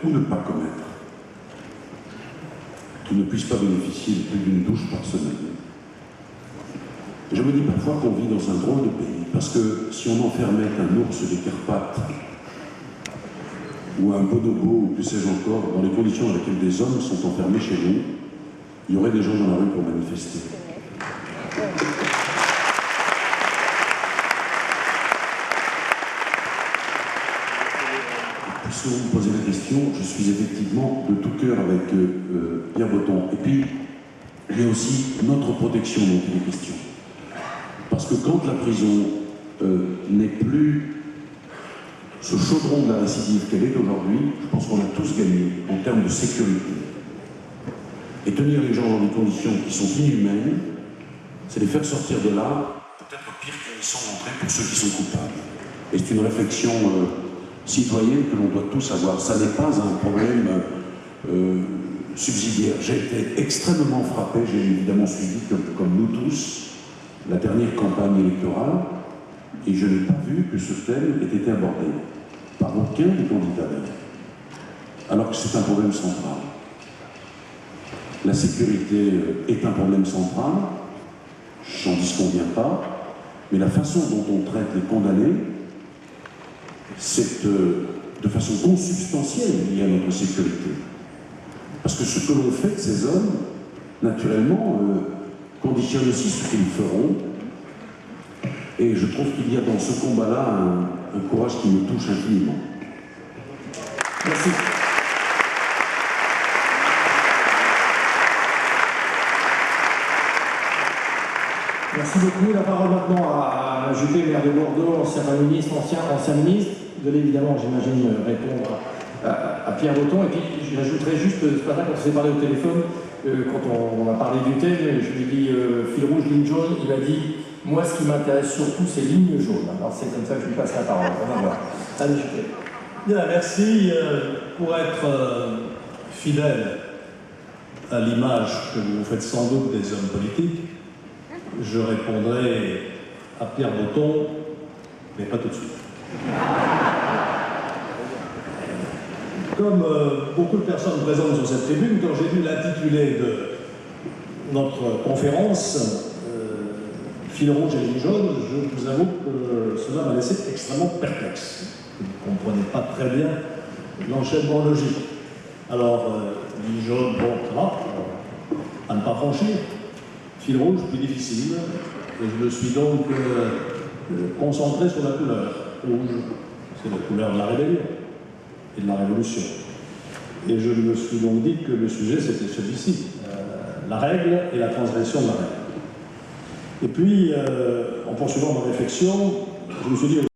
ou ne pas commettre, qui ne puisse pas bénéficier de plus d'une douche par semaine. Et je me dis parfois qu'on vit dans un drôle de pays, parce que si on enfermait un ours des Carpates, ou un bonobo, ou que sais-je encore, dans les conditions dans lesquelles des hommes sont enfermés chez nous, il y aurait des gens dans la rue pour manifester. Si vous me posez la question, je suis effectivement de tout cœur avec Pierre Breton. Et puis, il y a aussi notre protection dont il est question. Parce que quand la prison n'est plus ce chaudron de la récidive qu'elle est aujourd'hui, je pense qu'on a tous gagné en termes de sécurité. Et tenir les gens dans des conditions qui sont inhumaines, c'est les faire sortir de là, peut-être pire qu'ils y sont rentrés pour ceux qui sont coupables. Et c'est une réflexion citoyenne que l'on doit tous avoir. Ça n'est pas un problème subsidiaire. J'ai été extrêmement frappé, j'ai évidemment suivi, comme nous tous, la dernière campagne électorale, et je n'ai pas vu que ce thème ait été abordé par aucun des candidats, alors que c'est un problème central. La sécurité est un problème central, j'en disconviens pas, mais la façon dont on traite les condamnés, c'est de façon consubstantielle liée à notre sécurité. Parce que ce que l'on fait de ces hommes, naturellement, conditionne aussi ce qu'ils feront. Et je trouve qu'il y a dans ce combat-là un courage qui me touche infiniment. Merci. Merci beaucoup. La parole maintenant à Juppé, maire de Bordeaux, ancien ministre, ancien ministre. Vous allez évidemment, j'imagine, répondre à Pierre Breton. Et puis, j'ajouterai juste, ce matin, quand on s'est parlé au téléphone, quand on a parlé du thème, je lui ai dit fil rouge, ligne jaune. Il m'a dit, moi, ce qui m'intéresse surtout, c'est ligne jaune. Alors, c'est comme ça que je lui passe la parole. On va voir. Allez, Juppé. Bien, merci. Pour être fidèle à l'image que vous faites sans doute des hommes politiques, je répondrai à Pierre Breton, mais pas tout de suite. Comme beaucoup de personnes présentes sur cette tribune, quand j'ai vu l'intitulé de notre conférence, fil rouge et ligne jaune, je vous avoue que cela m'a laissé extrêmement perplexe. Je ne comprenais pas très bien l'enchaînement logique. Alors, ligne jaune, bon, ça va, à ne pas franchir. Fil rouge, plus difficile. Et je me suis donc concentré sur la couleur. Rouge, c'est la couleur de la rébellion et de la révolution. Et je me suis donc dit que le sujet, c'était celui-ci, la règle et la transgression de la règle. Et puis, en poursuivant ma réflexion, je me suis dit